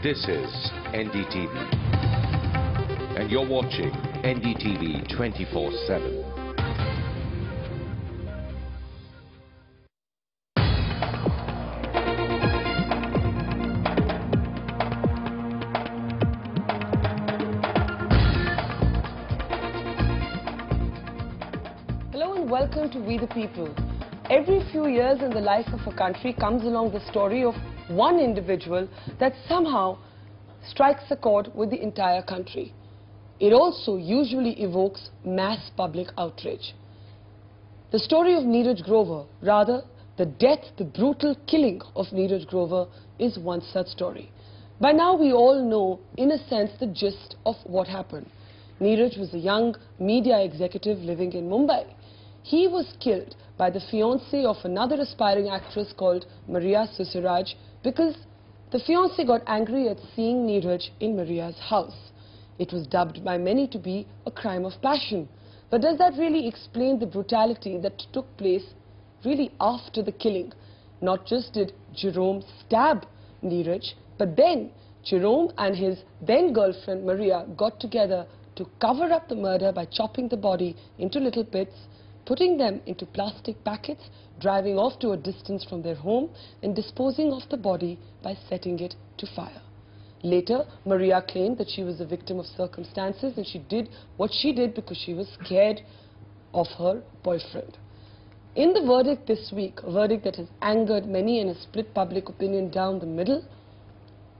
This is NDTV, and you're watching NDTV 24/7. Hello and welcome to We the People. Every few years in the life of a country comes along the story of one individual that somehow strikes a chord with the entire country. It also usually evokes mass public outrage. The story of Neeraj Grover, rather the death, the brutal killing of Neeraj Grover, is one such story. By now we all know, in a sense, the gist of what happened. Neeraj was a young media executive living in Mumbai. He was killed by the fiancée of another aspiring actress called Maria Susairaj because the fiancée got angry at seeing Neeraj in Maria's house. It was dubbed by many to be a crime of passion. But does that really explain the brutality that took place really after the killing? Not just did Jerome stab Neeraj, but then Jerome and his then girlfriend Maria got together to cover up the murder by chopping the body into little bits, putting them into plastic packets, driving off to a distance from their home and disposing of the body by setting it to fire. Later, Maria claimed that she was a victim of circumstances and she did what she did because she was scared of her boyfriend. In the verdict this week, a verdict that has angered many and has split public opinion down the middle,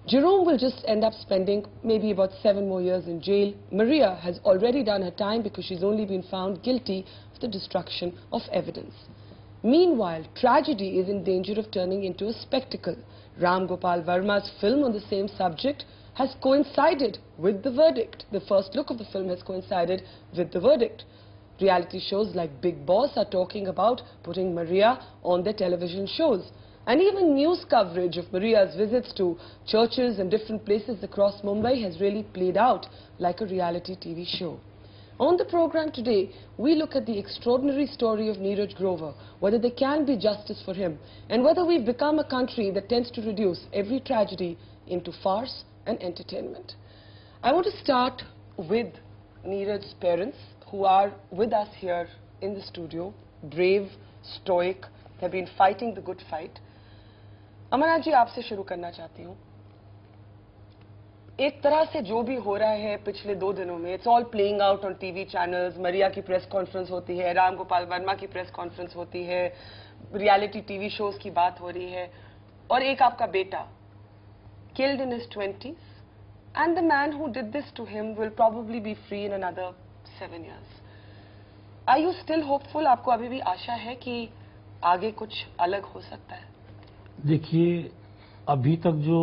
Jerome will just end up spending maybe about 7 more years in jail. Maria has already done her time because she's only been found guilty of the destruction of evidence. Meanwhile, tragedy is in danger of turning into a spectacle. Ram Gopal Varma's film on the same subject has coincided with the verdict. The first look of the film has coincided with the verdict. Reality shows like Big Boss are talking about putting Maria on their television shows. And even news coverage of Maria's visits to churches and different places across Mumbai has really played out like a reality TV show. On the program today, we look at the extraordinary story of Neeraj Grover, whether there can be justice for him, and whether we've become a country that tends to reduce every tragedy into farce and entertainment. I want to start with Neeraj's parents, who are with us here in the studio, brave, stoic, have been fighting the good fight. Amarnath ji, आपसे शुरू करना चाहती हूँ. एक तरह से जो भी हो रहा है पिछले 2 दिनों में, it's all playing out on TV channels. Maria की प्रेस कॉन्फ्रेंस होती है, राम गोपाल वर्मा की प्रेस कॉन्फ्रेंस होती है, रियलिटी टीवी शोज की बात हो रही है, और एक आपका बेटा killed in his 20s, and the man who did this to him will probably be free in another 7 years. Are you still hopeful? आपको अभी भी आशा है कि आगे कुछ अलग हो सकता है? देखिए, अभी तक जो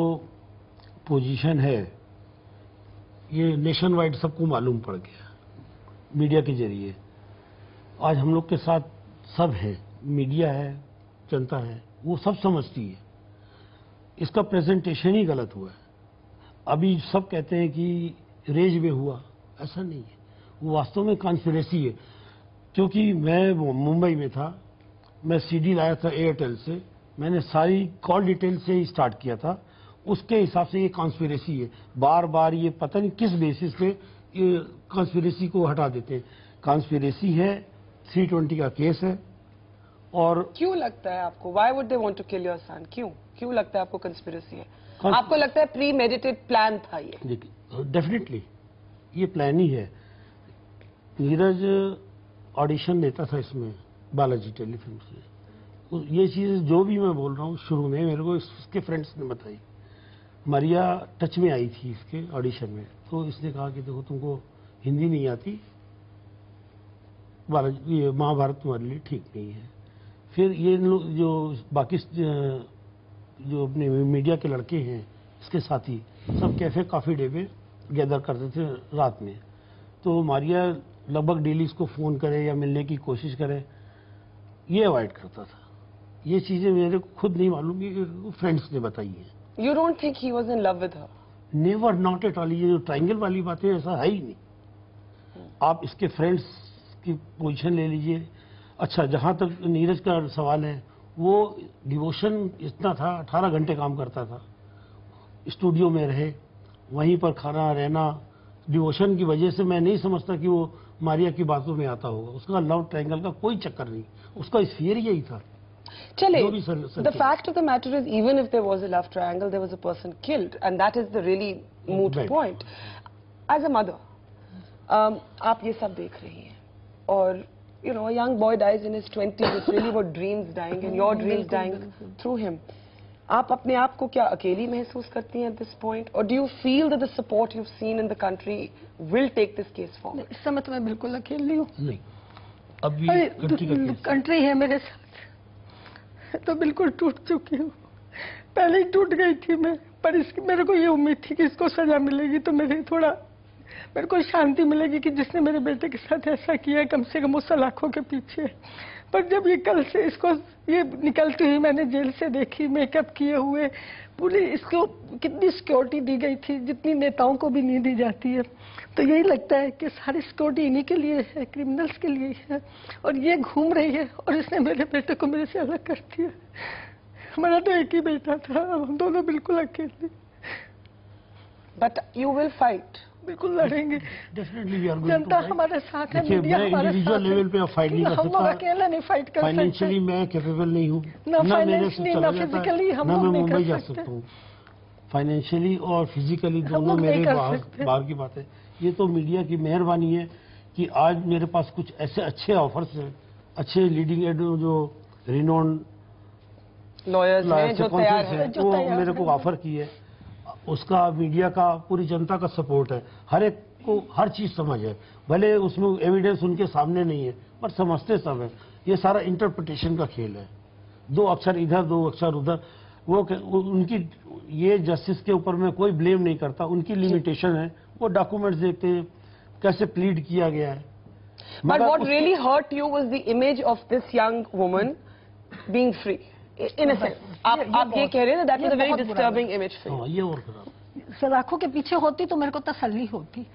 पोजीशन है ये नेशन वाइड सबको मालूम पड़ गया मीडिया के जरिए. आज हम लोग के साथ सब है, मीडिया है, जनता है, वो सब समझती है. इसका प्रेजेंटेशन ही गलत हुआ है. अभी सब कहते हैं कि रेज में हुआ, ऐसा नहीं है. वो वास्तव में कॉन्स्पिरेसी है. क्योंकि मैं मुंबई में था, मैं सीडी लाया था एयरटेल से, मैंने सारी कॉल डिटेल से ही स्टार्ट किया था. उसके हिसाब से ये कॉन्स्पिरेसी है. बार बार ये पता नहीं किस बेसिस पे ये कॉन्स्पिरेसी को हटा देते हैं. कॉन्स्पिरेसी है, 320 का केस है. और क्यों लगता है आपको, why would they want to kill your son? क्यों लगता है आपको कॉन्स्पिरेसी है? आपको लगता है प्री मेडिटेड प्लान था ये? देखिए, डेफिनेटली ये प्लान ही है. नीरज ऑडिशन लेता था इसमें बालाजी टेलीफिल्म से. ये चीज़ जो भी मैं बोल रहा हूँ शुरू में मेरे को इसके फ्रेंड्स ने बताई. मरिया टच में आई थी इसके ऑडिशन में, तो इसने कहा कि देखो तुमको हिंदी नहीं आती, बालाजी ये महाभारत तुम्हारे लिए ठीक नहीं है. फिर ये लोग जो बाकी जो अपने मीडिया के लड़के हैं इसके साथी सब कैफे कॉफ़ी डे में गैदर करते थे रात में. तो मारिया लगभग डेली इसको फ़ोन करे या मिलने की कोशिश करे, ये अवॉइड करता था. ये चीज़ें मेरे को खुद नहीं मालूम, कि फ्रेंड्स ने बताई है. You don't think he was in love with her? Never, not at all. ये जो ट्रायंगल वाली बातें ऐसा है ही नहीं. आप इसके फ्रेंड्स की पोजीशन ले लीजिए. अच्छा, जहाँ तक नीरज का सवाल है, वो डिवोशन इतना था, 18 घंटे काम करता था. स्टूडियो में रहे, वहीं पर खाना रहना, डिवोशन की वजह से मैं नहीं समझता कि वो मारिया की बातों में आता होगा। उसका लव ट्रायंगल का कोई चक्कर नहीं, उसका स्फीयर यही था। चले, the fact of the matter is, even if there was a love triangle, there was a person killed, and that is the really moot point. As a mother, आप ये सब देख रही हैं, और you know, a young boy dies in his 20s. It's really about dreams dying, and your dreams dying through him. आप अपने आप को क्या अकेली महसूस करती हैं at this point, or do you feel that the support you've seen in the country will take this case forward? इस समय तो मैं बिल्कुल अकेली हूँ। नहीं, अभी कंट्री है मेरे साथ, तो बिल्कुल टूट चुकी हूँ। पहले ही टूट गई थी मैं, पर मेरे को ये उम्मीद थी कि इसको सजा मिलेगी तो मेरे को शांति मिलेगी कि जिसने मेरे बेटे के साथ ऐसा किया है, कम से कम वो सलाखों के पीछे। पर जब ये कल से इसको ये निकलती हुई मैंने जेल से देखी, मेकअप किए हुए, पूरी इसको कितनी सिक्योरिटी दी गई थी जितनी नेताओं को भी नहीं दी जाती है, तो यही लगता है कि सारी सिक्योरिटी इन्हीं के लिए है, क्रिमिनल्स के लिए है, और ये घूम रही है और इसने मेरे बेटे को मेरे से अलग कर दिया। हमारा तो एक ही बेटा था, हम दोनों बिल्कुल अकेले। बट यू विल फाइट, बिल्कुल लड़ेंगे, डेफिनेटली जनता हमारे साथ है, मीडिया हमारे साथ है। लेवल पे फाइट नहीं कर सकता, हम अकेले नहीं फाइट कर सकते। फाइनेंशियली मैं कैपेबल नहीं हूँ, ना फाइनेंशियली ना फिजिकली, हम मैं नहीं मुंबई कर जा सकते। सकता हूँ। फाइनेंशियली और फिजिकली दोनों मेरे बाहर की बात है। ये तो मीडिया की मेहरबानी है कि आज मेरे पास कुछ ऐसे अच्छे ऑफर्स हैं, अच्छे लीडिंग एड जो रिनोन लॉयर्स हैं जो तैयार हैं, वो मेरे को ऑफर की है। उसका मीडिया का, पूरी जनता का सपोर्ट है, हर एक को हर चीज समझ है, भले उसमें एविडेंस उनके सामने नहीं है पर समझते सब है। ये सारा इंटरप्रिटेशन का खेल है, 2 अक्षर इधर 2 अक्षर उधर। वो उनकी ये जस्टिस के ऊपर मैं कोई ब्लेम नहीं करता, उनकी लिमिटेशन है। वो डॉक्यूमेंट्स देखते हैं कैसे प्लीड किया गया है। But what really hurt you was the image of this young woman being free, in a sense. आप ये कह रहे हैं that was a very disturbing image for you. ये और खराब। सलाखों के पीछे होती तो मेरे को तसल्ली होती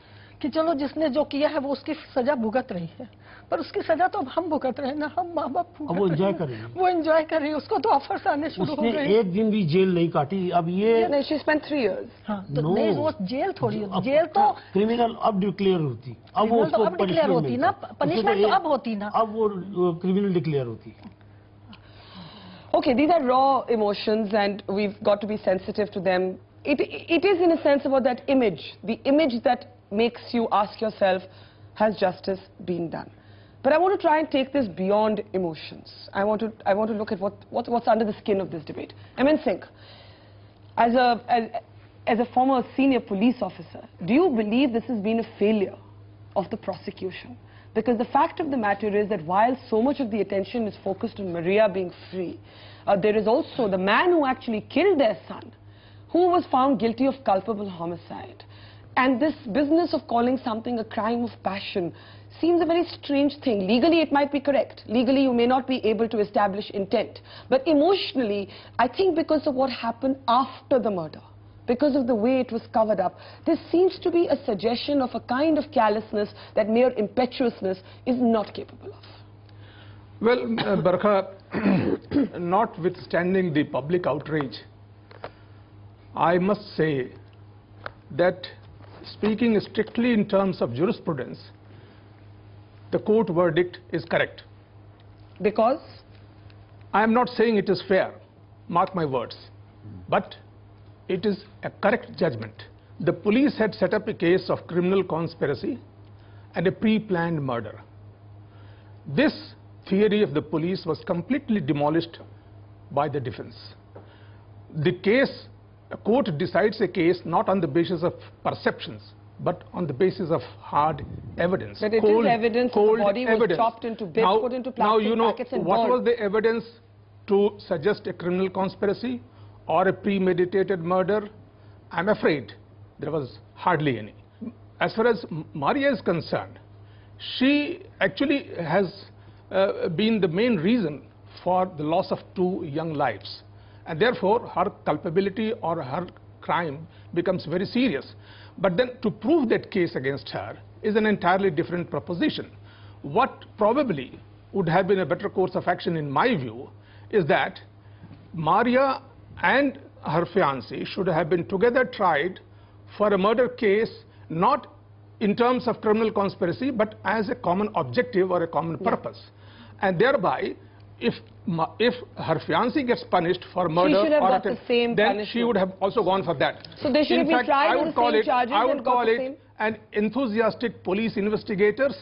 कि चलो जिसने जो किया है वो उसकी सजा भुगत रही है, पर उसकी सजा तो अब हम भुगत रहे हैं ना, हम माँ बाप भुगत वो एंजॉय रहे कर रही हैं। है, वो एंजॉय कर रही है, उसको तो ऑफर्स आने शुरू हो उसने गए। एक दिन भी जेल नहीं काटी। अब ये She spent 3 years. हाँ, तो No. नहीं, वो जेल थोड़ी होती, जेल तो क्रिमिनल अब डिक्लेयर होती, अब वो तो अब डिक्लेयर होती ना, पनिशमेंट तो अब होती ना, अब वो क्रिमिनल डिक्लेयर होती। Okay, these are raw emotions and we've got to be sensitive to them. It is in a sense about that image, the image that makes you ask yourself, has justice been done? But I want to try and take this beyond emotions. I want to look at what's under the skin of this debate. Aman Singh, as a former senior police officer, do you believe this has been a failure of the prosecution? Because the fact of the matter is that while so much of the attention is focused on Maria being free, there is also the man who actually killed their son, who was found guilty of culpable homicide. And this business of calling something a crime of passion seems a very strange thing. Legally, it might be correct. Legally, you may not be able to establish intent. But emotionally, I think because of what happened after the murder, because of the way it was covered up, there seems to be a suggestion of a kind of callousness that mere impetuousness is not capable of. Well, Barkha, notwithstanding the public outrage, I must say that speaking strictly in terms of jurisprudence, the court verdict is correct. Because? I am not saying it is fair, mark my words, but it is a correct judgment. The police had set up a case of criminal conspiracy and a pre-planned murder. This theory of the police was completely demolished by the defense. The case, a court decides a case not on the basis of perceptions, but on the basis of hard evidence. But it is evidence that the body was chopped into bits, put into plastic packets and what burned. was the evidence to suggest a criminal conspiracy or a premeditated murder? I'm afraid there was hardly any. As far as Maria is concerned, she actually has been the main reason for the loss of 2 young lives, and therefore her culpability or her crime becomes very serious. But then to prove that case against her is an entirely different proposition. What probably would have been a better course of action in my view is that Maria and her fiancé should have been together tried for a murder case, not in terms of criminal conspiracy, but as a common objective or a common purpose. And thereby, if her fiancé gets punished for murder or attempt, then she would have also gone for that. So they should have been tried on the same charges and got the same? An enthusiastic police investigators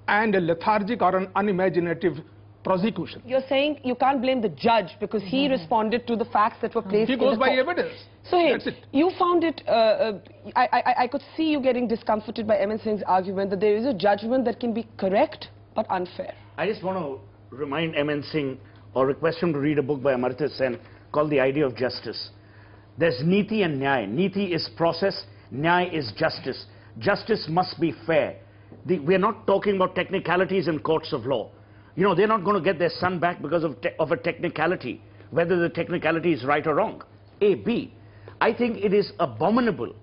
and a lethargic or an unimaginative prosecution. You're saying you can't blame the judge because he responded to the facts that were placed in the court. He goes by evidence. So hey, you found it, I could see you getting discomforted by M.N. Singh's argument that there is a judgment that can be correct but unfair. I just want to remind M.N. Singh or request him to read a book by Amartya Sen called The Idea of Justice. There's Niti and Nyay. Niti is process, Nyay is justice. Justice must be fair. We are not talking about technicalities in courts of law. You know, they're not going to get their son back because of a technicality, whether the technicality is right or wrong. A. B. I think it is abominable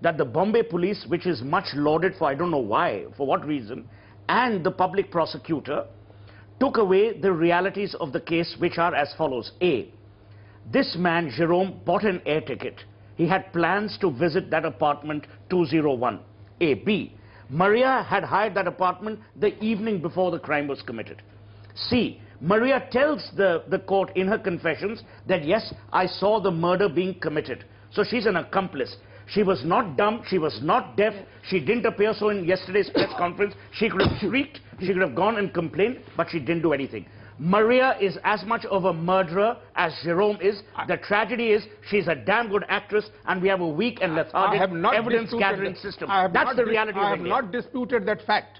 that the Bombay police, which is much lauded for I don't know why, for what reason, and the public prosecutor took away the realities of the case, which are as follows. A. This man, Jerome, bought an air ticket. He had plans to visit that apartment 201. A. B. Maria had hired that apartment the evening before the crime was committed. C. Maria tells the court in her confessions that yes, I saw the murder being committed. So she's an accomplice. She was not dumb, she was not deaf, she didn't appear so in yesterday's press conference. She could have shrieked, she could have gone and complained, but she didn't do anything. Maria is as much of a murderer as Jerome is. The tragedy is she's a damn good actress and we have a weak and lethargic evidence-gathering system. That's the reality of it. I have not disputed that fact.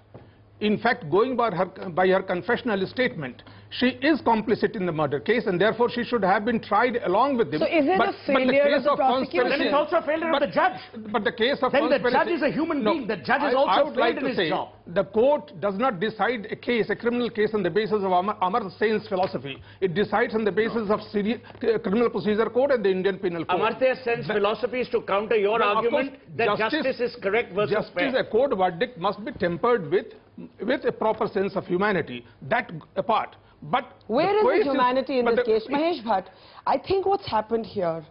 In fact, going by her confessional statement, she is complicit in the murder case and therefore she should have been tried along with him. So is it a failure of the prosecution? Then it's also a failure of the judge. But the case of conspiracy... Then the judge is a human being. The judge is also failed in his job. The court does not decide a case, a criminal case, on the basis of Amartya Sen's philosophy. It decides on the basis of Criminal Procedure Code and the Indian Penal Code. Amartya Sen's philosophy is to counter your argument that justice is correct versus fair. Justice, a court verdict must be tempered with a proper sense of humanity. That apart. But where is the humanity in this case? Mahesh Bhatt, I think what's happened here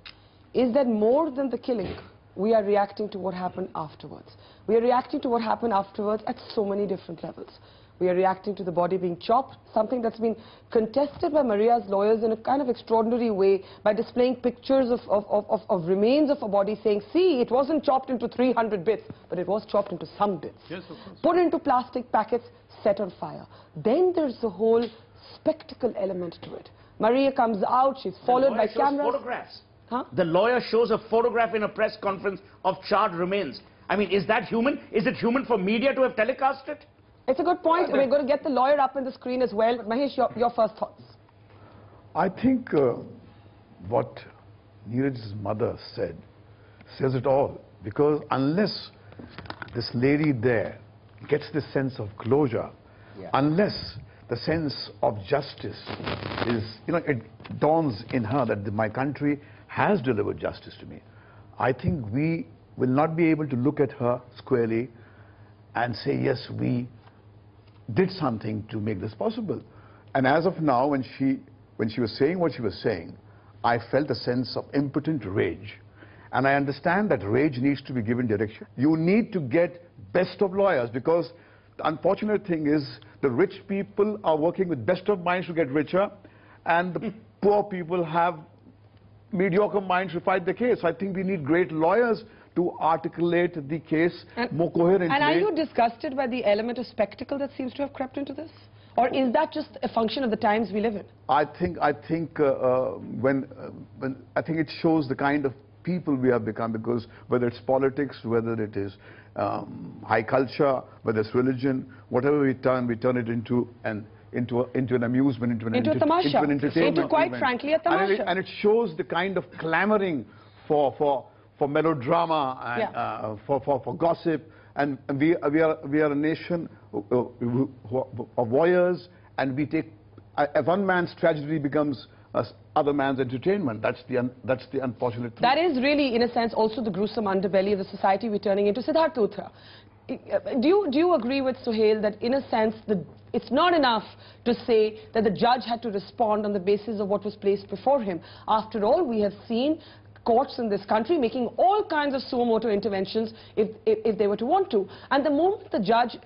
is that more than the killing, we are reacting to what happened afterwards. We are reacting to what happened afterwards at so many different levels. We are reacting to the body being chopped, something that's been contested by Maria's lawyers in a kind of extraordinary way by displaying pictures of remains of a body saying, see, it wasn't chopped into 300 bits, but it was chopped into some bits. Yes, of course. Put into plastic packets, set on fire. Then there's the whole spectacle element to it. Maria comes out, she's followed by cameras. Photographs. Huh? The lawyer shows a photograph in a press conference of charred remains. I mean, is that human? Is it human for media to have telecast it? It's a good point. We're going to get the lawyer up on the screen as well. But Mahesh, your first thoughts. I think what Neeraj's mother said says it all. Because unless this lady there gets this sense of closure, unless the sense of justice is, you know, it dawns in her that my country has delivered justice to me, I think we will not be able to look at her squarely and say, yes, we did something to make this possible. And as of now, when she was saying what she was saying, I felt a sense of impotent rage. And I understand that rage needs to be given direction. You need to get best of lawyers, because the unfortunate thing is the rich people are working with best of minds to get richer, and the poor people have mediocre minds to fight the case. I think we need great lawyers to articulate the case more coherently. And are you disgusted by the element of spectacle that seems to have crept into this? Or is that just a function of the times we live in? I think it shows the kind of people we have become, because whether it's politics, whether it is high culture, whether it's religion, whatever we turn it into an amusement, into an entertainment, quite frankly, a tamasha. And it shows the kind of clamoring for melodrama and for gossip. And we are a nation of warriors, and we take one man's tragedy becomes other man's entertainment. That's the unfortunate thing. That is really, in a sense, also the gruesome underbelly of the society we're turning into. Siddharth Luthra, do you agree with Suhail that, in a sense, it's not enough to say that the judge had to respond on the basis of what was placed before him? After all, we have seen courts in this country making all kinds of suo motu interventions if they were to want to. And the moment the judge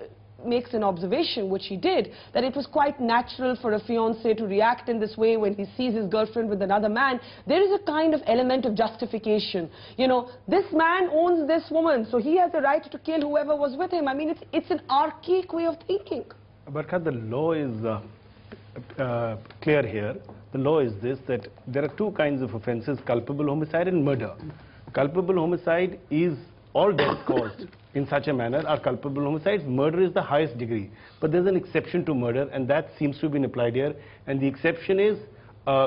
makes an observation, which he did, that it was quite natural for a fiancé to react in this way when he sees his girlfriend with another man, there is a kind of element of justification. You know, this man owns this woman, so he has the right to kill whoever was with him. I mean, it's an archaic way of thinking. Barkha, the law is clear here. The law is this, that there are two kinds of offences, culpable homicide and murder. Culpable homicide is all deaths caused in such a manner are culpable homicides. Murder is the highest degree. But there's an exception to murder, and that seems to have been applied here. And the exception is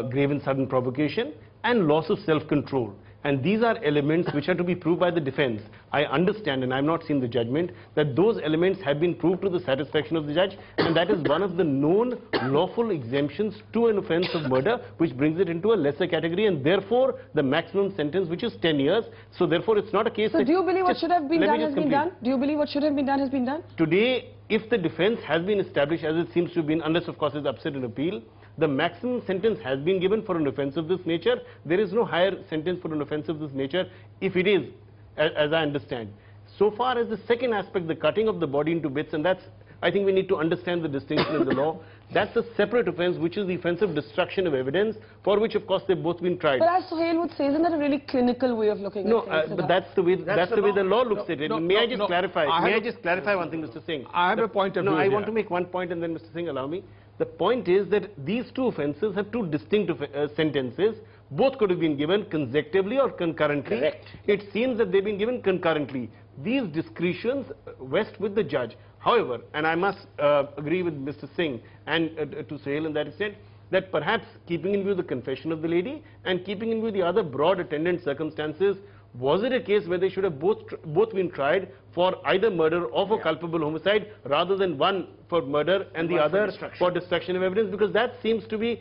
grave and sudden provocation and loss of self-control. And these are elements which are to be proved by the defense. I understand, and I've not seen the judgment, that those elements have been proved to the satisfaction of the judge, and that is one of the known lawful exemptions to an offence of murder, which brings it into a lesser category, and therefore the maximum sentence, which is 10 years. So therefore it's not a case. So do you believe what should have been done has been done? Do you believe what should have been done has been done? Today, if the defense has been established, as it seems to have been, unless of course it's upset in appeal, the maximum sentence has been given for an offence of this nature. There is no higher sentence for an offence of this nature, if it is, as I understand. So far as the second aspect, the cutting of the body into bits, and that's, I think we need to understand the distinction in the law. That's a separate offence, which is the offence of destruction of evidence, for which of course they've both been tried. But as Suhail would say, isn't that a really clinical way of looking at things? No, but that's the way the law looks at it. May I just clarify? May I just clarify one thing, Mr. Singh? I have a point of view. No, I want to make one point, and then Mr. Singh, allow me. The point is that these two offences have two distinct sentences. Both could have been given consecutively or concurrently. Correct. It seems that they've been given concurrently. These discretions vest with the judge. However, and I must agree with Mr. Singh and to Suhail in that extent, that perhaps keeping in view the confession of the lady and keeping in view the other broad attendant circumstances, was it a case where they should have both been tried for either murder or for culpable homicide, rather than one for murder and the other for destruction of evidence? Because that seems to be,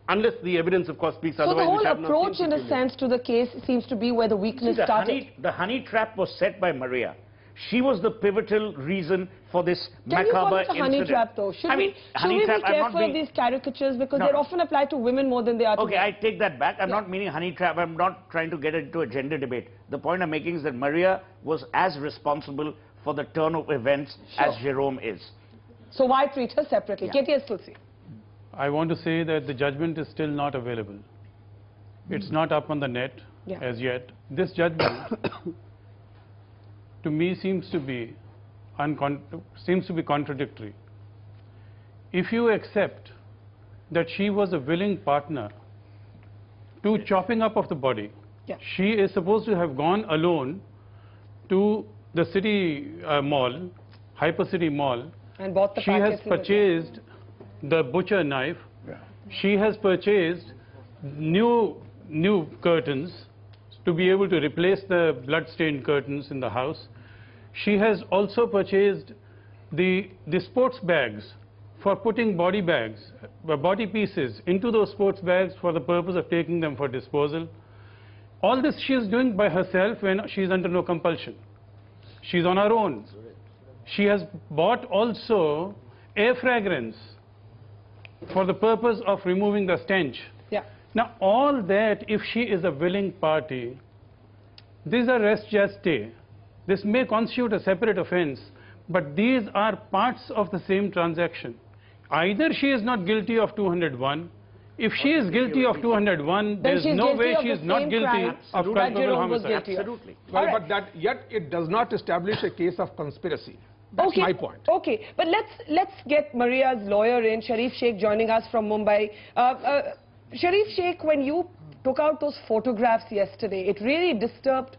unless the evidence of course speaks otherwise. So the whole approach in a sense to the case seems to be where the weakness started. The honey trap was set by Maria. She was the pivotal reason for this macabre incident. Can you call it a honey trap though? Should we be careful of these caricatures, because they're often applied to women more than they are to men? Okay, I take that back. I'm not meaning honey trap. I'm not trying to get into a gender debate. The point I'm making is that Maria was as responsible for the turn of events as Jerome is. So why treat her separately? KTS Tulsi. I want to say that the judgment is still not available. It's not up on the net as yet. This judgment to me seems to be contradictory. If you accept that she was a willing partner to chopping up of the body, she is supposed to have gone alone to the city mall, Hyper City Mall. And bought the she has purchased the butcher knife. She has purchased new curtains to be able to replace the blood-stained curtains in the house. She has also purchased the sports bags for putting body pieces into those sports bags for the purpose of taking them for disposal. All this she is doing by herself when she is under no compulsion. She is on her own. She has bought also air fragrance for the purpose of removing the stench. Now all that, if she is a willing party, these are res gestae. This may constitute a separate offence, but these are parts of the same transaction. Either she is not guilty of 201. If she is guilty of 201, there is no way she is not guilty of culpable homicide. Absolutely. Well, but that yet it does not establish a case of conspiracy. That's my point. Okay, but let's get Maria's lawyer in, Sharif Sheikh, joining us from Mumbai. Sharif Sheikh, when you took out those photographs yesterday, it really disturbed.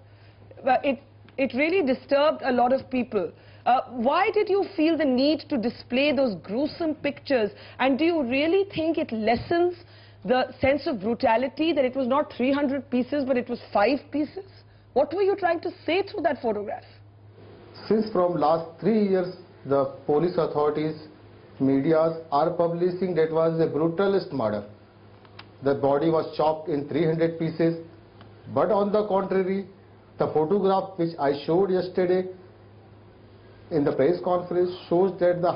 It really disturbed a lot of people. Why did you feel the need to display those gruesome pictures? And do you really think it lessens the sense of brutality, that it was not 300 pieces, but it was 5 pieces? What were you trying to say through that photograph? Since from last 3 years, the police authorities, medias are publishing that was a brutalist murder. The body was chopped in 300 pieces. But on the contrary, the photograph which I showed yesterday in the press conference shows that the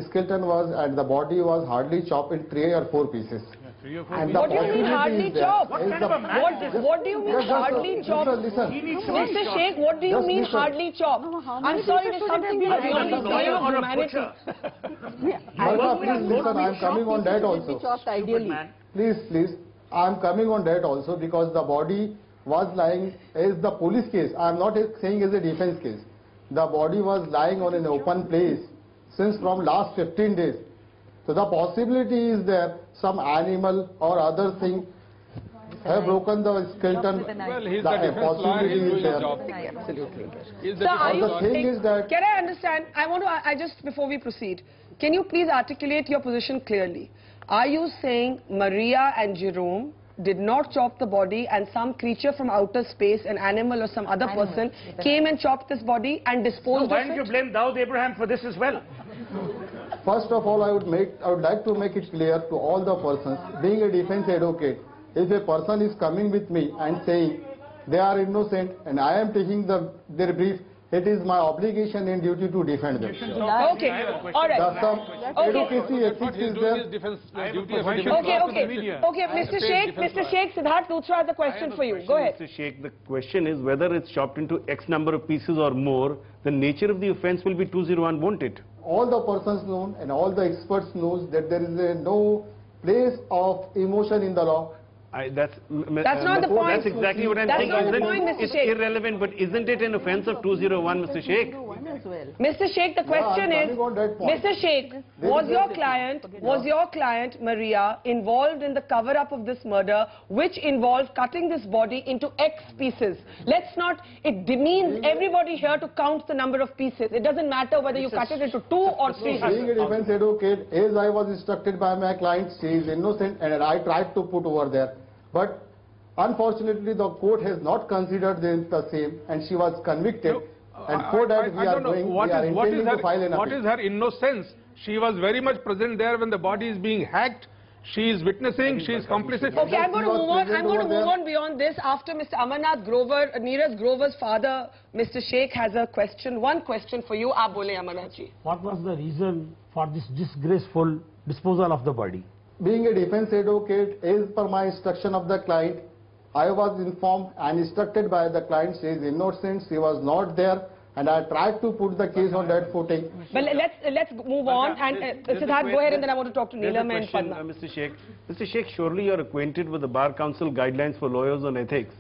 skeleton was and the body was hardly chopped in 3 or 4 pieces. And the What do you mean hardly possibility is there. chop? Is the- What do you mean hardly chop? Listen. Mr. Sheikh, what do you Just mean listen. hardly chop? I'm sorry, there's something beyond the scale of humanity. Martha, please listen, I'm coming on that also. Ideally. Please, I'm coming on that also because the body was lying as the police case. I'm not saying as a defense case. The body was lying on an open place since from last 15 days. So the possibility is there some animal or other thing have broken the skeleton. Well, he's The the defense lawyer. possibility He's is doing his there. job. Absolutely. He's the Sir, are defense you The thing is that Can I understand? I just, before we proceed, can you please articulate your position clearly? Are you saying Maria and Jerome did not chop the body and some creature from outer space, an animal or some other person, came and chopped this body and So disposed why of don't you it? blame Dawood Abraham for this as well? first of all, I would like to make it clear to all the persons, being a defense advocate, if a person is coming with me and saying they are innocent and I am taking their brief, it is my obligation and duty to defend them. Okay, all right. The some advocacy What ethics he's is doing there. is defense duty of Why a should- defense lawyer to the Okay, media. Mr. Sheikh, Siddharth Luthra has a question for you. Go ahead. Mr. Sheikh, the question is whether it's chopped into X number of pieces or more, the nature of the offense will be 201, won't it? All the persons known and all the experts knows that there is no place of emotion in the law. That's not the point. That's exactly what I'm That's saying. not the Isn't- point, Mr. It's Sheikh. irrelevant, but isn't it an offense of 201, Mr. Sheikh? Mr. Sheikh, the question I'm is, coming on that point. Mr. Sheikh, was your client Maria involved in the cover-up of this murder, which involved cutting this body into X pieces? Let's not, it demeans everybody here to count the number of pieces. It doesn't matter whether you cut it into 2 or 3. Being a defense advocate, as I was instructed by my client, she is innocent and I tried to put over there. But unfortunately, the court has not considered the same and she was convicted. And for that, we are intending to file an what appeal. is her innocence? She was very much present there when the body is being hacked. She is witnessing, she is complicit. Okay, I'm going to was move on. present I'm going to over there. move on beyond this. After Mr. Amarnath Grover, Neeraj Grover's father, Mr. Sheikh, has a question. One question for you. Aap bole, Amarnath ji. What was the reason for this disgraceful disposal of the body? Being a defense advocate, as per my instruction of the client, I was informed and instructed by the client she is innocent, she was not there, and I tried to put the case on that footing. But let's move on. And Siddharth, go ahead, and then I want to talk to Neelam and Padma. Mr. Sheikh. Mr. Sheikh, surely you're acquainted with the Bar Council guidelines for lawyers on ethics.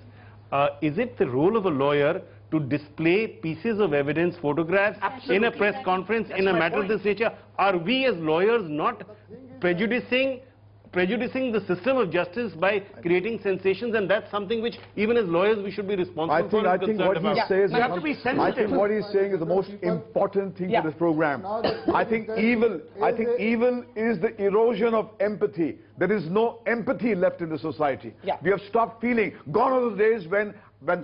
Is it the role of a lawyer to display pieces of evidence, photographs, in a press conference, in a matter of this nature? Are we as lawyers not prejudicing the system of justice by creating sensations, and that's something which even as lawyers we should be responsible for I and think concerned what about. he says, You have to be sensitive. I think what he's saying is the most important thing Yeah. to this program. I think evil is the erosion of empathy. There is no empathy left in the society. Yeah. We have stopped feeling. Gone are the days when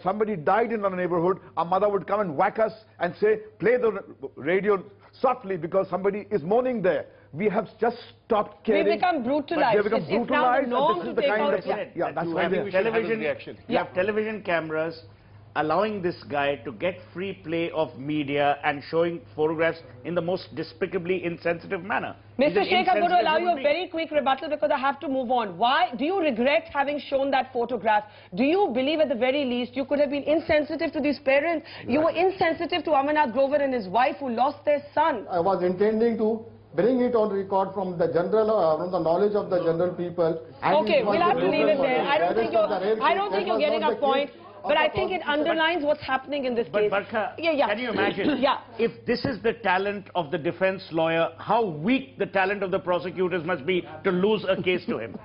somebody died in our neighborhood, our mother would come and whack us and say, play the radio softly because somebody is mourning there. We have just stopped caring. We've become brutalized. We have become It's now the brutalized, norm and this to is the take kind out- of... yeah. that's You why have we television, you have television cameras allowing this guy to get free play of media and showing photographs in the most despicably insensitive manner. He's Mr. an Sheikh, I'm going to insensitive allow you a human being. very quick rebuttal because I have to move on. Why do you regret having shown that photograph? Do you believe at the very least you could have been insensitive to these parents? You were insensitive to Amarnath Grover and his wife who lost their son. I was intending to bring it on record from the general, from the knowledge of the general people. And Okay, it was we'll have to the leave it there. reason I don't think for the rare case. That was getting not a the point. case But of I the think it prosecution. underlines what's happening in this But case. Barkha, Yeah. can you imagine? Yeah. If this is the talent of the defense lawyer, how weak the talent of the prosecutors must be to lose a case to him.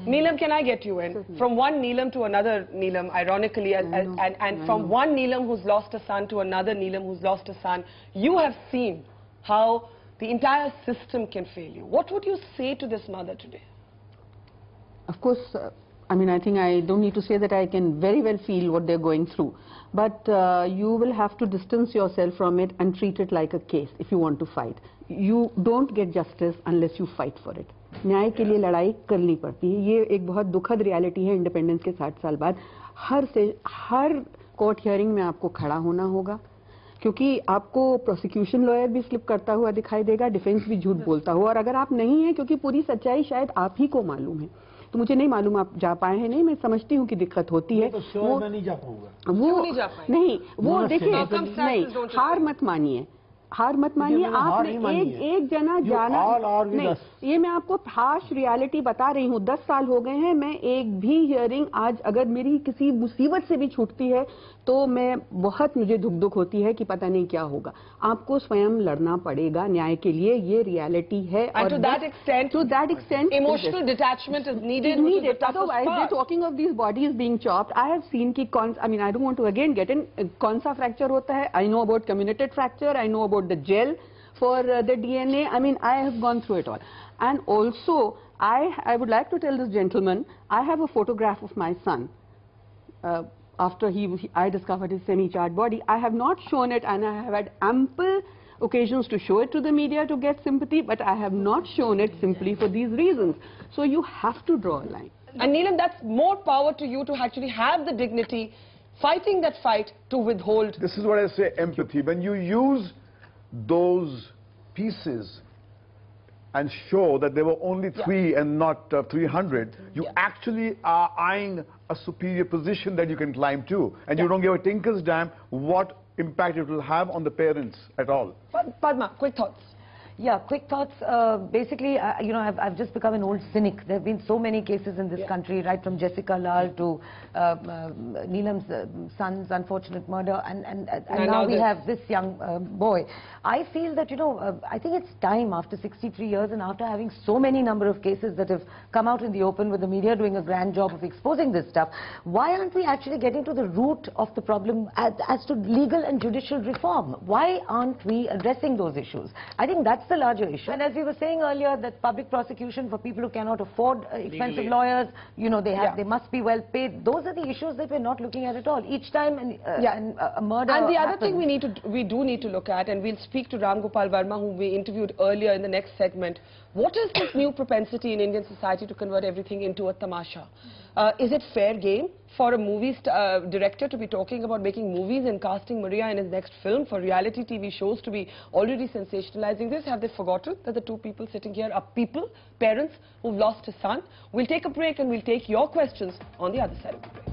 Neelam, can I get you in? From one Neelam to another Neelam, ironically, and from one Neelam who's lost a son to another Neelam who's lost a son, you have seen how the entire system can fail you. What would you say to this mother today? Of course, I mean, I think I don't need to say that I can very well feel what they're going through. But you will have to distance yourself from it and treat it like a case if you want to fight. You don't get justice unless you fight for it. न्याय के लिए लड़ाई करनी पड़ती है. ये एक बहुत दुखद रियलिटी है इंडिपेंडेंस के 60 साल बाद. हर कोर्ट हियरिंग में आपको खड़ा होना होगा क्योंकि आपको प्रोसिक्यूशन लॉयर भी स्लिप करता हुआ दिखाई देगा, डिफेंस भी झूठ बोलता हुआ, और अगर आप नहीं हैं क्योंकि पूरी सच्चाई शायद आप ही को मालूम है. तो मुझे नहीं मालूम आप जा पाए हैं नहीं, मैं समझती हूँ कि दिक्कत होती है। वो मैं नहीं जा पाऊंगा। वो नहीं जा पाए? नहीं, वो देखिए नहीं, हार मत मानिए, हार मत मानिए। आपने एक जना जाना नहीं, ये मैं आपको हार्श रियलिटी बता रही हूँ। 10 साल हो गए हैं, मैं एक भी हियरिंग आज अगर मेरी किसी मुसीबत से भी छूटती है तो मैं बहुत मुझे दुख होती है कि पता नहीं क्या होगा। आपको स्वयं लड़ना पड़ेगा न्याय के लिए, ये रियलिटी है। और to that extent emotional detachment is needed. Otherwise, they're talking of these bodies being chopped. I have seen कि I mean, I don't want to again get in कौन सा fracture होता है. I know about comminuted fracture. I know about the gel for the DNA. I mean, I have gone through it all. And also, I would like to tell this gentleman, I have a photograph of my son. After I discovered his semi-charred body, I have not shown it, and I have had ample occasions to show it to the media to get sympathy, but I have not shown it simply for these reasons. So you have to draw a line. And Neelam, that's more power to you to actually have the dignity, fighting that fight to withhold. This is what I say, empathy. When you use those pieces and show that there were only 3 and not 300, you actually are eyeing a superior position that you can climb to. And you don't give a tinker's damn what impact it will have on the parents at all. Padma, quick thoughts. Yeah, quick thoughts. Basically, you know, I've just become an old cynic. There have been so many cases in this country, right from Jessica Lal to Neelam's son's unfortunate murder, and now we have this young boy. I feel that, you know, I think it's time after 63 years and after having so many number of cases that have come out in the open with the media doing a grand job of exposing this stuff, why aren't we actually getting to the root of the problem as to legal and judicial reform? Why aren't we addressing those issues? I think that's the larger issue. And as we were saying earlier, that public prosecution for people who cannot afford expensive lawyers, you know, they must be well paid. Those are the issues that we're not looking at all. Each time a murder And the other happens. thing we do need to look at, and we'll speak to Ram Gopal Verma, whom we interviewed earlier in the next segment. What is this new propensity in Indian society to convert everything into a tamasha? Is it fair game for a movie director to be talking about making movies and casting Maria in his next film, for reality TV shows to be already sensationalizing this? Have they forgotten that the two people sitting here are people, parents who've lost a son? We'll take a break and we'll take your questions on the other side of the break.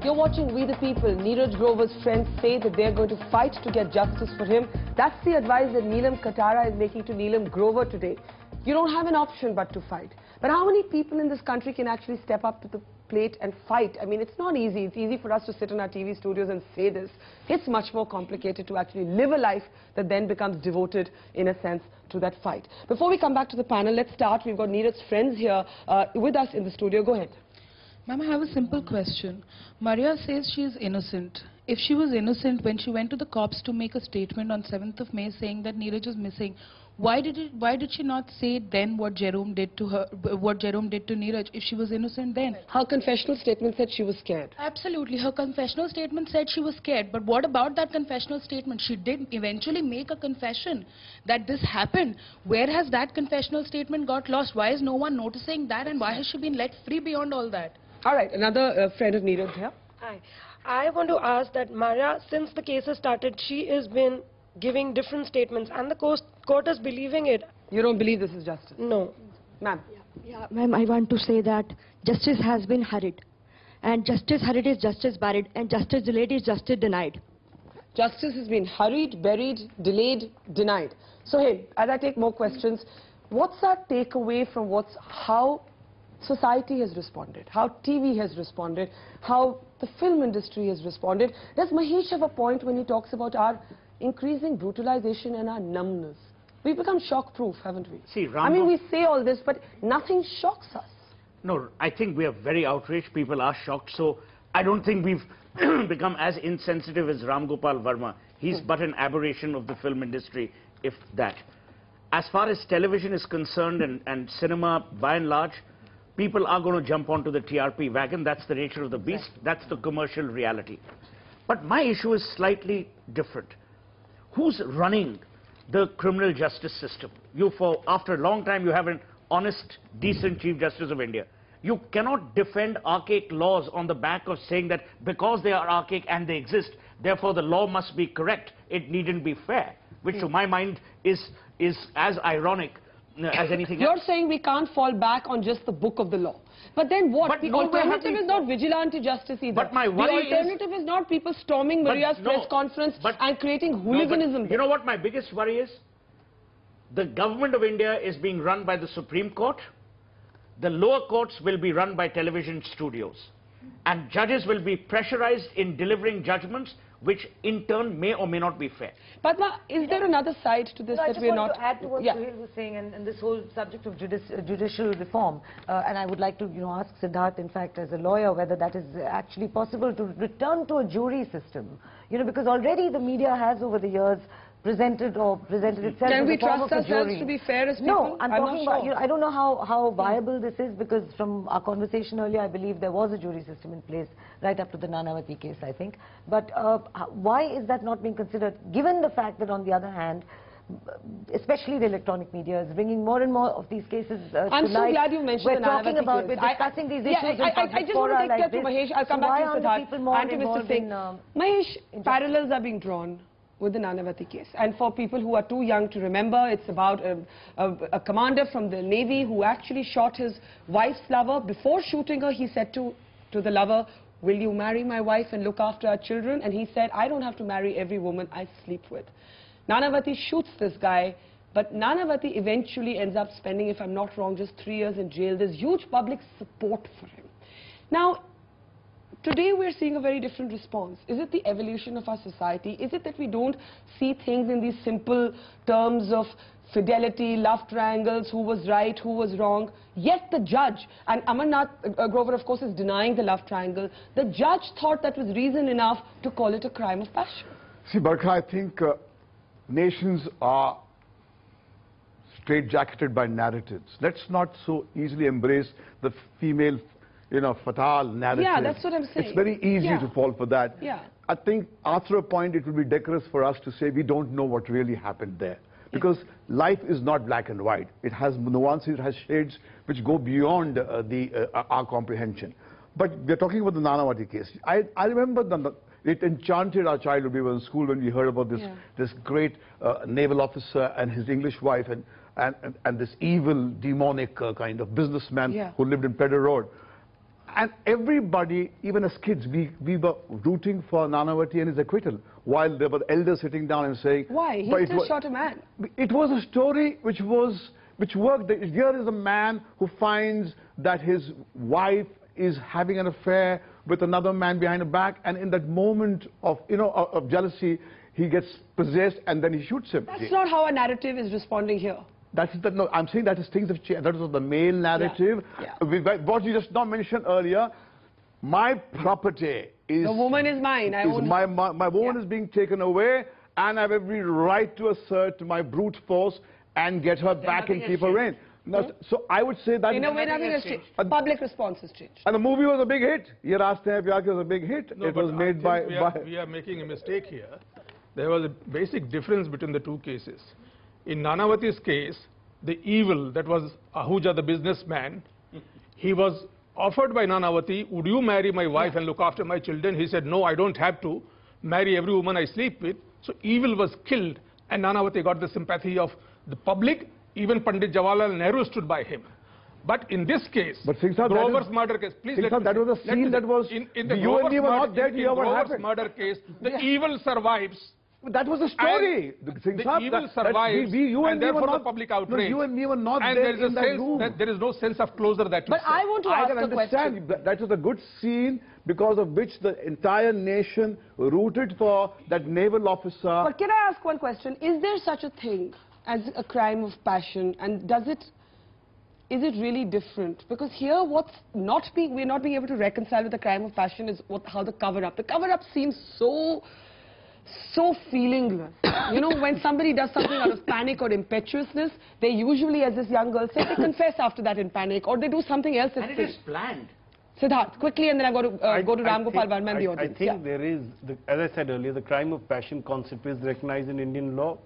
You're watching We the People. Neeraj Grover's friends say that they're going to fight to get justice for him. That's the advice that Neelam Katara is making to Neelam Grover today. You don't have an option but to fight. But how many people in this country can actually step up to the plate and fight? I mean, it's not easy. It's easy for us to sit in our TV studios and say this. It's much more complicated to actually live a life that then becomes devoted, in a sense, to that fight. Before we come back to the panel, let's start. We've got Neeraj's friends here with us in the studio. Go ahead. Ma'am, I have a simple question. Maria says she is innocent. If she was innocent when she went to the cops to make a statement on 7th of May saying that Neeraj is missing, why did she not say then what Jerome did to her, what Jerome did to Neeraj, if she was innocent then? Her confessional statement said she was scared. Absolutely. Her confessional statement said she was scared. But what about that confessional statement? She did eventually make a confession that this happened. Where has that confessional statement got lost? Why is no one noticing that, and why has she been let free beyond all that? All right, another friend of Neeraj here. Hi. I want to ask that Maria, since the case has started, she has been giving different statements and the court is believing it. You don't believe this is justice? No. Ma'am. Yeah, ma'am, I want to say that justice has been hurried. And justice hurried is justice buried, and justice delayed is justice denied. Justice has been hurried, buried, delayed, denied. So, hey, as I take more questions, what's our takeaway from how society has responded, how TV has responded, how the film industry has responded? Does Mahesh have a point when he talks about our increasing brutalization and our numbness? We've become shock-proof, haven't we? See, I mean, we say all this, but nothing shocks us. No, I think we are very outraged. People are shocked. So I don't think we've become as insensitive as Ram Gopal Verma. He's but an aberration of the film industry, if that. As far as television is concerned and cinema, by and large, people are going to jump onto the TRP wagon. That's the nature of the beast. That's the commercial reality. But my issue is slightly different. Who's running the criminal justice system. After a long time, you have an honest, decent Chief Justice of India. You cannot defend archaic laws on the back of saying that because they are archaic and they exist, therefore the law must be correct. It needn't be fair, which to my mind is as ironic as anything else. You're saying we can't fall back on just the book of the law. But then what? But the alternative is not vigilante justice either. But my worry the alternative is not people storming Maria's press conference and creating hooliganism. You know what my biggest worry is? The government of India is being run by the Supreme Court. The lower courts will be run by television studios. And judges will be pressurized in delivering judgments which in turn may or may not be fair. Padma, is there another side to this that we're not... I just want to add to what Suhail was saying and this whole subject of judicial reform. And I would like to ask Siddharth, in fact, as a lawyer, whether that is actually possible to return to a jury system. Because already the media has over the years presented itself Can we trust ourselves to be fair as people? No, I'm talking about, I don't know how viable this is, because from our conversation earlier, I believe there was a jury system in place right up to the Nanavati case, I think. But why is that not being considered, given the fact that on the other hand, especially the electronic media is bringing more and more of these cases I'm so glad you mentioned the Nanavati case. We're discussing these issues in public I just fora want to take like that to this. Mahesh. I'll come So back to why Siddharth and to Mr. Singh. Mahesh, parallels are being drawn with the Nanavati case. And for people who are too young to remember, it's about a commander from the Navy who actually shot his wife's lover. Before shooting her, he said to the lover, "Will you marry my wife and look after our children?" And he said, "I don't have to marry every woman I sleep with." Nanavati shoots this guy, but Nanavati eventually ends up spending, if I'm not wrong, just 3 years in jail. There's huge public support for him. Now, today we're seeing a very different response. Is it the evolution of our society? Is it that we don't see things in these simple terms of fidelity, love triangles, who was right, who was wrong? Yet the judge, and Amarnath Grover of course is denying the love triangle, the judge thought that was reason enough to call it a crime of passion. See, Barkha, I think nations are straitjacketed by narratives. Let's not so easily embrace the female fatal narrative. Yeah, that's what I'm saying. It's very easy to fall for that. Yeah. I think after a point it will be decorous for us to say we don't know what really happened there. Because life is not black and white. It has nuances, it has shades which go beyond our comprehension. But we're talking about the Nanavati case. I remember it enchanted our childhood. We were in school when we heard about this great naval officer and his English wife and this evil, demonic kind of businessman who lived in Pedder Road. And everybody, even as kids, we were rooting for Nanavati and his acquittal, while there were elders sitting down and saying... Why? He still shot a man. It was a story which worked. Here is a man who finds that his wife is having an affair with another man behind her back, and in that moment of jealousy, he gets possessed and then he shoots him. That's not how a narrative is responding here. No, I'm saying that is things have changed. That was the male narrative. What you just now mentioned earlier, my property is... The woman is mine. My woman is being taken away, and I have every right to assert my brute force and get her back and keep her in. No, so I would say that... In a way, nothing has changed. Public response has changed. And the movie was a big hit. Ye Raaste Hain Pyar Ke was a big hit. No, it was made by... We are making a mistake here. There was a basic difference between the two cases. In Nanavati's case, the evil, that was Ahuja, the businessman, he was offered by Nanavati, "Would you marry my wife and look after my children?" He said, "No, I don't have to marry every woman I sleep with." So evil was killed, and Nanavati got the sympathy of the public. Even Pandit Jawaharlal Nehru stood by him. But in this case, Grover's murder case, please let me... That was a scene that was... In the Grover's murder case, the evil survives. That was a story. The evil survives, and therefore the public outrage. No, you and me were not and there in that room. There is no sense of closure that you But I want to ask a question. That was a good scene because of which the entire nation rooted for that naval officer. But can I ask one question? Is there such a thing as a crime of passion, and is it really different? Because here we're not being able to reconcile with the crime of passion is how the cover-up. The cover-up seems so feelingless. When somebody does something out of panic or impetuousness, they usually, as this young girl said, they confess after that in panic, or they do something else. And it is planned. Siddharth, quickly, and then I go to Ram Gopal Varma and the audience. I think there is, as I said earlier, the crime of passion concept is recognized in Indian law.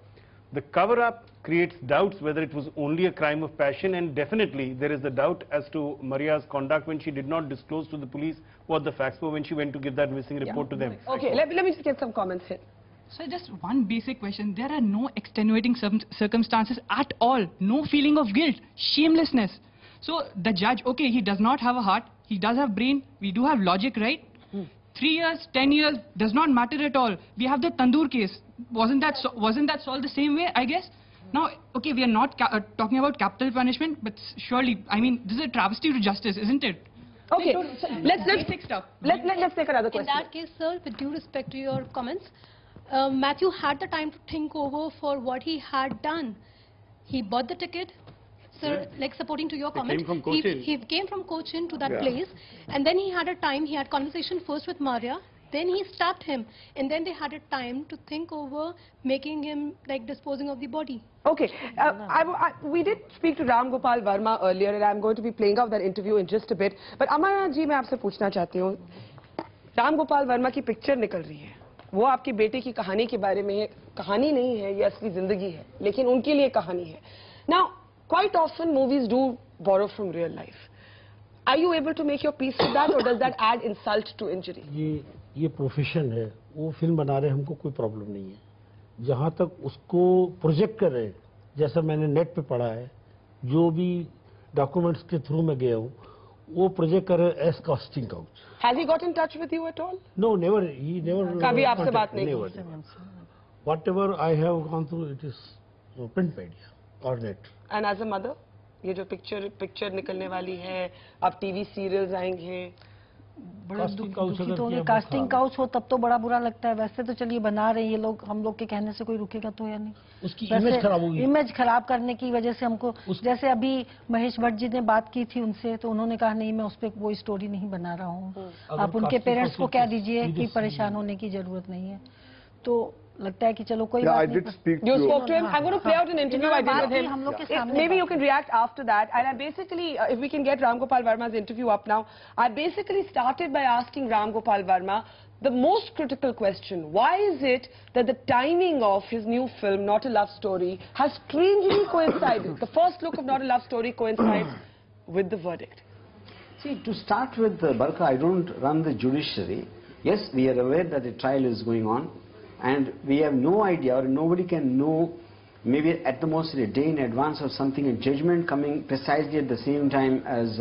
The cover-up creates doubts whether it was only a crime of passion, and definitely there is a doubt as to Maria's conduct when she did not disclose to the police what the facts were when she went to give that missing report to them. Okay, let me just get some comments here. So just one basic question. There are no extenuating circumstances at all. No feeling of guilt, shamelessness. So the judge, okay, he does not have a heart. He does have brain. We do have logic, right? 3 years, 10 years, does not matter at all. We have the Tandoor case. Wasn't that solved the same way, I guess? Now, okay, we are not talking about capital punishment, but surely, I mean, this is a travesty to justice, isn't it? Okay, so let's take another question. In that case, sir, with due respect to your comments, Matthew had the time to think over for what he had done. He bought the ticket. Sir, like supporting to your comment, he came from Cochin to that place, and then he had a time, he had conversation first with Maria, then he stabbed him, and then they had a time to think over making him like disposing of the body. Okay, we did speak to Ram Gopal Verma earlier, and I'm going to be playing out that interview in just a bit. But Amaya ji, मैं आपसे पूछना चाहती हूँ, राम गोपाल वर्मा की picture निकल रही है, वो आपकी बेटे की कहानी के बारे में है, कहानी नहीं है, ये असली जिंदगी है, लेकिन उनके लिए कहानी है. Now, quite often movies do borrow from real life. Are you able to make your peace with that, or does that add insult to injury? ये प्रोफेशन है, वो फिल्म बना रहे, हमको कोई प्रॉब्लम नहीं है. जहाँ तक उसको प्रोजेक्ट कर रहे, जैसा मैंने नेट पे पढ़ा है, जो भी डॉक्यूमेंट्स के थ्रू में गया हूँ, वो प्रोजेक्ट कर रहे as casting couch. Has he got in touch with you at all? No, never. He never. कभी आपसे बात नहीं की? Whatever I have gone through, it is print media or net. And as a mother, ये जो picture निकलने वाली है, अब टीवी सीरियल्स आएंगे, बड़ा दुखी तो होंगे. कास्टिंग काउच हो तब तो बड़ा बुरा लगता है. वैसे तो चलिए बना रहे हैं ये लोग, हम लोग के कहने से कोई रुकेगा तो या नहीं. उसकी इमेज खराब होगी. इमेज खराब करने की वजह से हमको, जैसे अभी महेश भट्ट जी ने बात की थी उनसे, तो उन्होंने कहा नहीं, मैं उस पर वो स्टोरी नहीं बना रहा हूँ. आप उनके पेरेंट्स को कह दीजिए कि परेशान होने की जरूरत नहीं है. तो लगता है कि चलो कोई बात नहीं. You spoke to him. I'm going to play out an interview I did with him. Maybe you can react after that. And I basically, if we can get Ram Gopal Verma's interview up now, I basically started by asking Ram Gopal Verma the most critical question: why is it that the timing of his new film, Not a Love Story, has strangely coincided? The first look of Not a Love Story coincides with the verdict. See, to start with, Barka, I don't run the judiciary. Yes, we are aware that the trial is going on, and we have no idea, or nobody can know, maybe at the most a day in advance or something, a judgment coming precisely at the same time as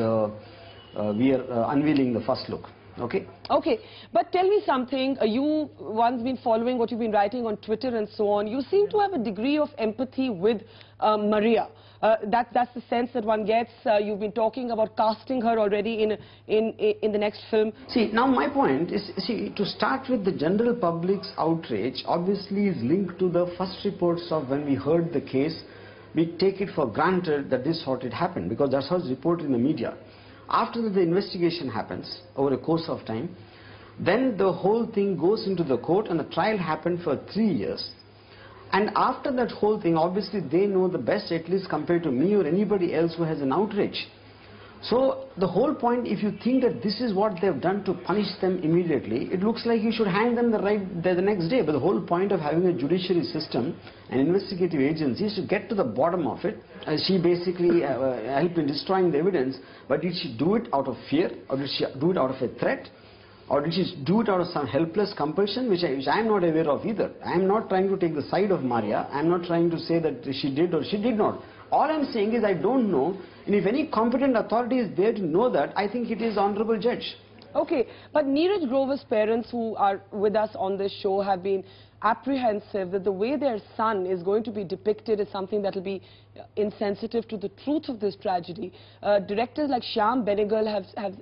we are unveiling the first look. Okay? Okay, but tell me something. You once been following what you've been writing on Twitter and so on. You seem to have a degree of empathy with Maria. That's the sense that one gets. You've been talking about casting her already in the next film. See, now my point is, see, to start with, the general public's outrage obviously is linked to the first reports of when we heard the case. We take it for granted that this is what it happened, because that's how it's reported in the media. After that, the investigation happens over a course of time. Then the whole thing goes into the court, and the trial happened for 3 years. And after that whole thing, obviously they know the best, at least compared to me or anybody else who has an outrage. So the whole point, if you think that this is what they've done to punish them immediately, it looks like you should hang them the next day. But the whole point of having a judiciary system, an investigative agency, is to get to the bottom of it. She basically helped in destroying the evidence, but did she do it out of fear, or did she do it out of a threat? Or did she do it out of some helpless compulsion, which I am not aware of either. I am not trying to take the side of Maria. I am not trying to say that she did or she did not. All I am saying is I don't know, and if any competent authority is there to know that, I think it is honorable judge. Okay, but Neeraj Grover's parents, who are with us on this show, have been apprehensive that the way their son is going to be depicted is something that will be insensitive to the truth of this tragedy. Directors like Shyam Benegal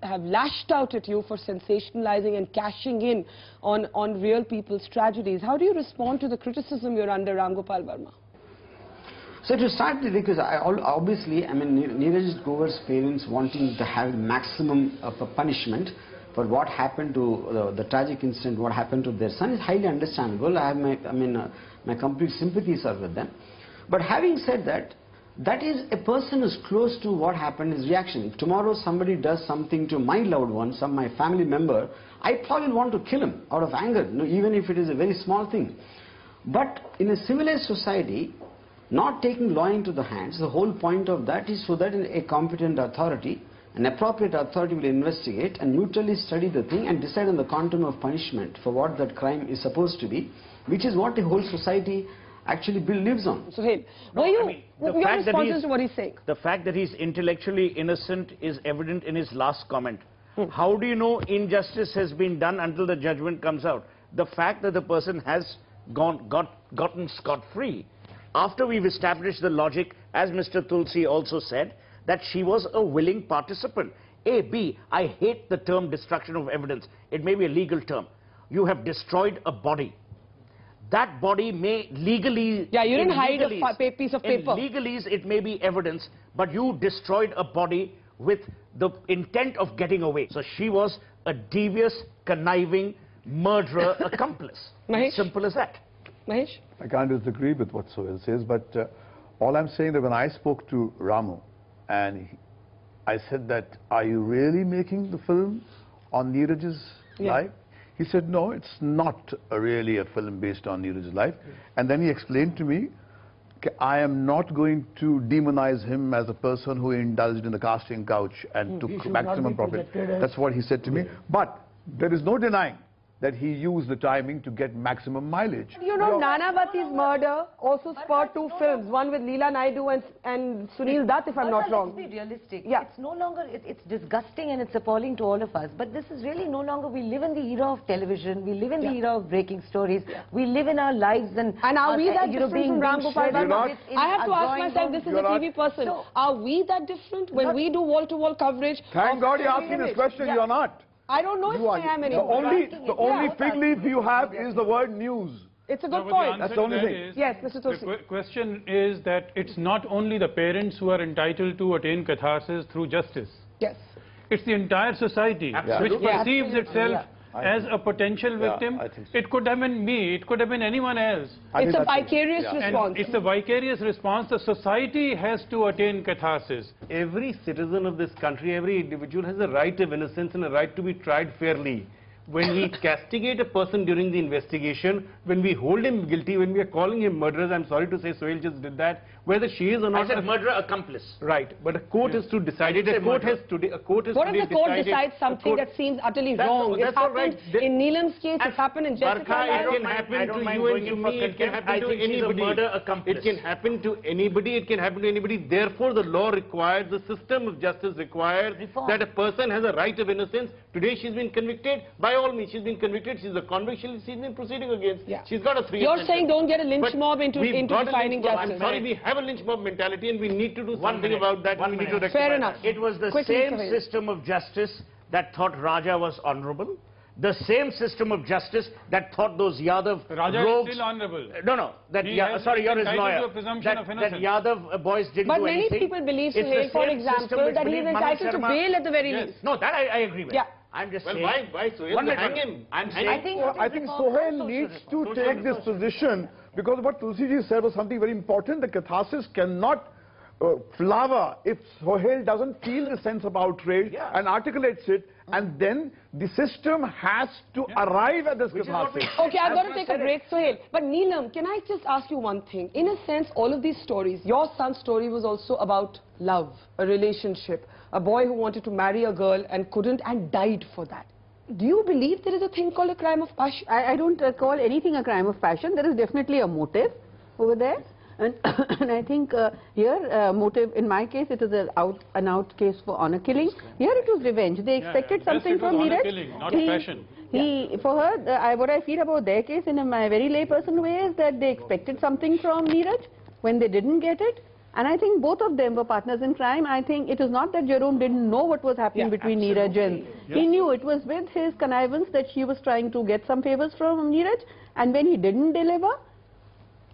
have lashed out at you for sensationalizing and cashing in on real people's tragedies. How do you respond to the criticism you're under, Ram Gopal Verma? So to start with, because obviously, I mean, Neeraj Grover's parents wanting to have maximum punishment for what happened to the tragic incident, what happened to their son, is highly understandable. I have my complete sympathies are with them. But having said that, that is a person who's close to what happened, his reaction. If tomorrow somebody does something to my loved one, my family member, I probably want to kill him out of anger, even if it is a very small thing. But in a civilized society, Not taking law into the hands, the whole point of that is so that a competent authority, an appropriate authority will investigate and neutrally study the thing and decide on the quantum of punishment for what that crime is supposed to be, which is what the whole society actually lives on. Suhail, your responses to what he's saying? The fact that he's intellectually innocent is evident in his last comment. How do you know injustice has been done until the judgment comes out? The fact that the person has gotten scot-free, after we've established the logic, as Mr. Tulsi also said, that she was a willing participant. A, B, I hate the term destruction of evidence. It may be a legal term. You have destroyed a body. That body may legally... Yeah, you didn't hide a piece of paper. In legalese, it may be evidence, but you destroyed a body with the intent of getting away. So she was a devious, conniving, murderer accomplice. Mahesh? Simple as that. Mahesh? I can't disagree with what Sohail says, but all I'm saying that when I spoke to Ramu, and I said that, are you really making the film on Neeraj's life? He said, no, it's not really a film based on Neeraj's life. And then he explained to me, I am not going to demonize him as a person who indulged in the casting couch and took maximum profit. That's what he said to me. But there is no denying that he used the timing to get maximum mileage. You know, Nanavati's murder also spurred two films, one with Leela Naidu and Sunil Dutt, if I'm not wrong. Let's be realistic. Yeah. It's no longer, it's disgusting and it's appalling to all of us, but this is really no longer, we live in the era of television, we live in the era of breaking stories, we live in our lives and are we that different from Ram Gopal Varma? I have to ask myself, this is a TV person, are we that different when we do wall-to-wall coverage? Thank God you're asking this question, you're not. I don't know if I am anymore. The only fig leaf you have is the word news. It's a good point. That's the only thing. Yes, Mr. Tulsi. The question is that it's not only the parents who are entitled to attain catharsis through justice. Yes. It's the entire society which perceives itself as a potential victim. It could have been me, it could have been anyone else. It's a vicarious response. And it's a vicarious response. The society has to attain catharsis. Every citizen of this country, every individual has a right of innocence and a right to be tried fairly. When we castigate a person during the investigation, when we hold him guilty, when we are calling him murderers, I'm sorry to say Sohail just did that, whether she is or not... I said murderer accomplice. Right, but a court has to decide it. A court has to decide. What if the court decides something that seems utterly wrong? It happened in Neelam's case, it happened in Jessica's case. It can happen to you and to me, it can happen to anybody. It can happen to anybody, it can happen to anybody. Therefore, the law requires, the system of justice requires that a person has a right of innocence. Today she's been convicted. By all means, she's been convicted. She's a convict. She's been proceeding against. She's got a 3-year You're saying don't get a lynch mob into defining justice. I'm sorry, we have a lynch mob mentality and we need to do something about that. We need to rectify Fair enough. It was the same system of justice that thought Raja was honorable. The same system of justice that thought those Yadav Raja rogues... is still honorable. No, that sorry, you're his lawyer. That Yadav boys didn't do anything. But many people believe, Suhail, for example, that he is entitled to bail at the very least. No, that I agree with. Yeah. I'm just saying... Why Sohail? Hang him. I'm saying... I think Sohail needs to take this position because what Tulsi ji said was something very important. The catharsis cannot flower if Sohail doesn't feel the sense of outrage and articulates it, and then the system has to arrive at this catharsis. Okay, I've got to take a break, Sohail. But Neelam, can I just ask you one thing? In a sense, all of these stories, your son's story was also about love, a relationship, a boy who wanted to marry a girl and couldn't and died for that. Do you believe there is a thing called a crime of passion? I don't call anything a crime of passion. There is definitely a motive over there. And I think here motive, in my case, it is an out case for honor killing. Here it was revenge. They expected something from Neeraj. Honor killing, not passion. For her, what I feel about their case in my very layperson way is that they expected something from Neeraj when they didn't get it. And I think both of them were partners in crime. I think it was not that Jerome didn't know what was happening between Neeraj and... He knew it was with his connivance that she was trying to get some favors from Neeraj. And when he didn't deliver,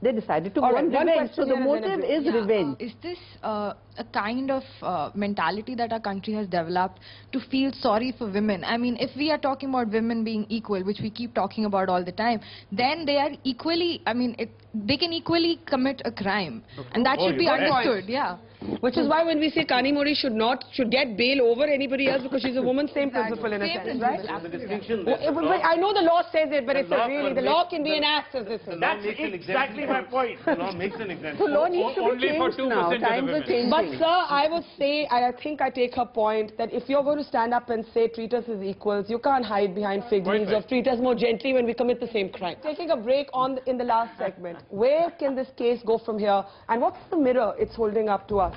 they decided to go on revenge. So the motive is revenge. Is this a kind of mentality that our country has developed to feel sorry for women? I mean, if we are talking about women being equal, which we keep talking about all the time, then they are equally, I mean, they can equally commit a crime. And that should be understood, Which is why when we say Kani Mori should get bail over anybody else because she's a woman, same principle in a sense, right? The distinction I know the law says it, but it's really, the law can be an act of this. That's exactly my point. The law makes an exemption. The law needs to be changed now. Times are changing. But sir, I would say, I think I take her point, that if you're going to stand up and say treat us as equals, you can't hide behind fig leaves of treat us more gently when we commit the same crime. Taking a break in the last segment, where can this case go from here, and what's the mirror it's holding up to us?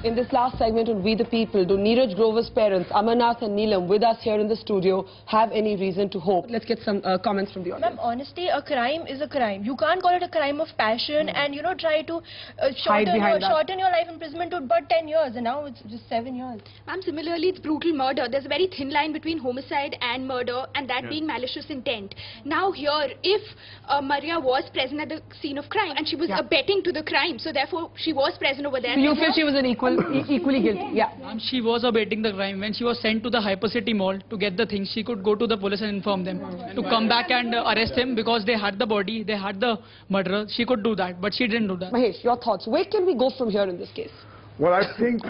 In this last segment on We the People, do Neeraj Grover's parents, Amarnath and Neelam, with us here in the studio, have any reason to hope? Let's get some comments from the audience. Ma'am, honestly, a crime is a crime. You can't call it a crime of passion and, you know, try to shorten your life imprisonment to but 10 years, and now it's just 7 years. Ma'am, similarly, it's brutal murder. There's a very thin line between homicide and murder, and that being malicious intent. Now here, if Maria was present at the scene of crime and she was abetting to the crime, so therefore she was present over there. So you feel she was an equally guilty? Yeah. She was abetting the crime. When she was sent to the Hypercity Mall to get the things, she could go to the police and inform them to come back and arrest him because they had the body, they had the murderer. She could do that, but she didn't do that. Mahesh, your thoughts. Where can we go from here in this case? Well, I think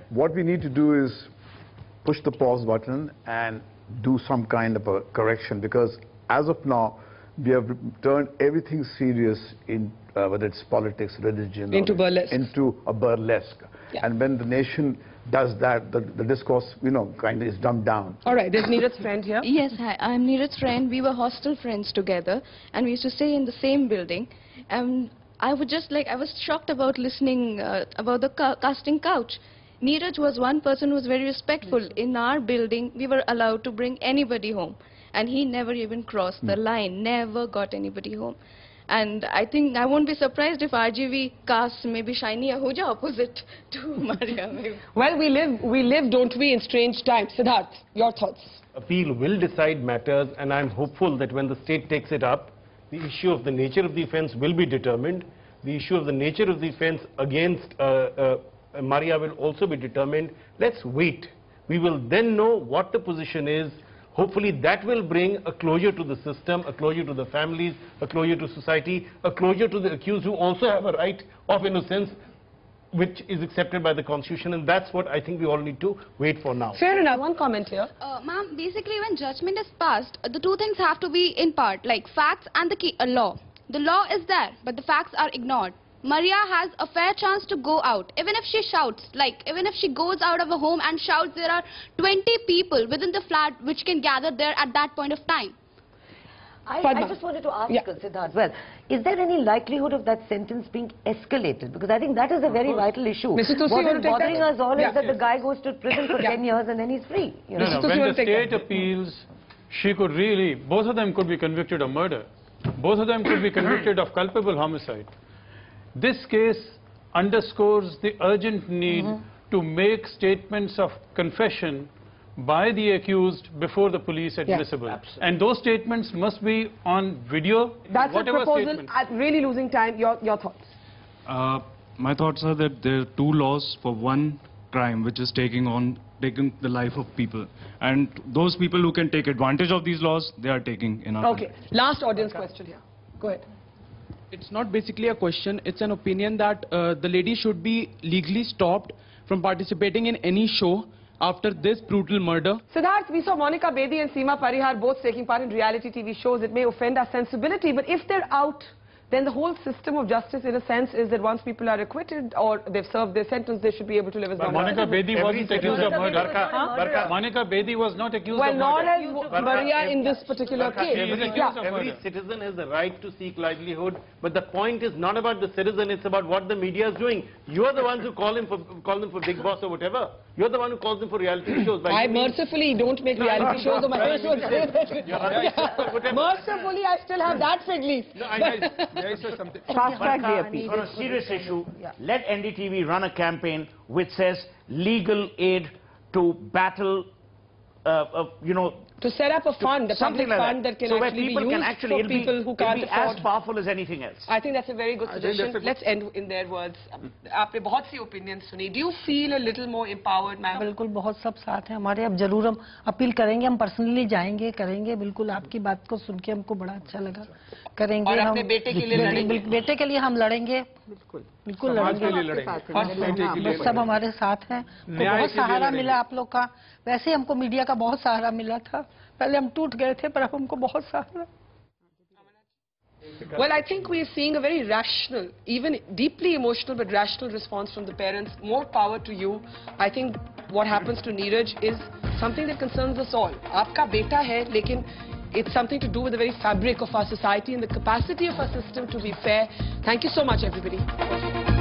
what we need to do is push the pause button and do some kind of a correction, because as of now, we have turned everything serious in whether it's politics, religion, into burlesque. Into a burlesque. Yeah. And when the nation does that, the discourse, you know, kind of is dumbed down. All right, there's Neeraj's friend here. Yes, hi, I'm Neeraj's friend. We were hostel friends together, and we used to stay in the same building. And I was shocked about listening about the casting couch. Neeraj was one person who was very respectful. In our building, we were allowed to bring anybody home, and he never even crossed the line, never got anybody home. And I think I won't be surprised if RGV casts maybe Shiny Ahuja opposite to Maria. Maybe. Well, we live, don't we, in strange times. Siddharth, your thoughts? Appeal will decide matters, and I'm hopeful that when the state takes it up, the issue of the nature of the offence will be determined. The issue of the nature of the offence against Maria will also be determined. Let's wait. We will then know what the position is. Hopefully that will bring a closure to the system, a closure to the families, a closure to society, a closure to the accused who also have a right of innocence, which is accepted by the Constitution, and that's what I think we all need to wait for now. Fair enough. One comment here. Ma'am, basically when judgment is passed, the two things have to be in part, like facts and the law. The law is there, but the facts are ignored. Maria has a fair chance to go out. Even if she shouts, even if she goes out of a home and shouts, there are 20 people within the flat which can gather there at that point of time. I just wanted to ask Siddharth, well, is there any likelihood of that sentence being escalated? Because I think that is a very vital issue. What is bothering us all is that the guy goes to prison for 10 years and then he's free. You know? No, when the state appeals, she could really, both of them could be convicted of murder. Both of them could be convicted of culpable homicide. This case underscores the urgent need to make statements of confession by the accused before the police admissible. Yes, and those statements must be on video. That's a proposal. I'm really losing time. Your thoughts? My thoughts are that there are two laws for one crime, which is taking the life of people. And those people who can take advantage of these laws, they are taking in our country. Last audience question here. Go ahead. It's not basically a question, it's an opinion that the lady should be legally stopped from participating in any show after this brutal murder. Siddharth, we saw Monica Bedi and Seema Parihar both taking part in reality TV shows. It may offend our sensibility, but if they're out, then the whole system of justice, in a sense, is that once people are acquitted or they've served their sentence, they should be able to live as long as Monica Bedi wasn't accused of murder. Monica Bedi was not accused of murder. Well, not as Maria in this particular case. Every citizen has the right to seek livelihood, but the point is not about the citizen, it's about what the media is doing. You're the ones who call them for Big Boss or whatever. You're the one who calls them for reality shows. I mercifully don't make reality shows. Mercifully, I still have that fig leaf. On a serious issue, let NDTV run a campaign which says legal aid to battle, To set up a fund, a public fund that can actually be used for people who can't afford. As powerful as anything else. I think that's a very good suggestion. Let's end in their words. आपने बहुत सी opinions सुनी. Do you feel a little more empowered, ma'am? बिल्कुल, बहुत सब साथ हैं हमारे. अब जरूर हम अपील करेंगे, हम पर्सनली जाएंगे, करेंगे. बिल्कुल आपकी बात को सुन के हमको बड़ा अच्छा लगा. करेंगे. और अपने बेटे के लिए लड़ेंगे. बेटे के लिए हम लड़ेंगे. बिल्कुल लड़ेंगे. सब हमारे साथ हैं. बहुत सहारा मिला आप लोग का. वैसे हमको मीडिया का बहुत सहारा मिला था. पहले हम टूट गए थे, पर अब हमको बहुत सहारा. Well, I think we are seeing a very rational, even deeply emotional but rational response from the parents. More power to you. I think what happens to Neeraj is something that concerns us all. आपका बेटा है, लेकिन it's something to do with the very fabric of our society and the capacity of our system to be fair. Thank you so much, everybody.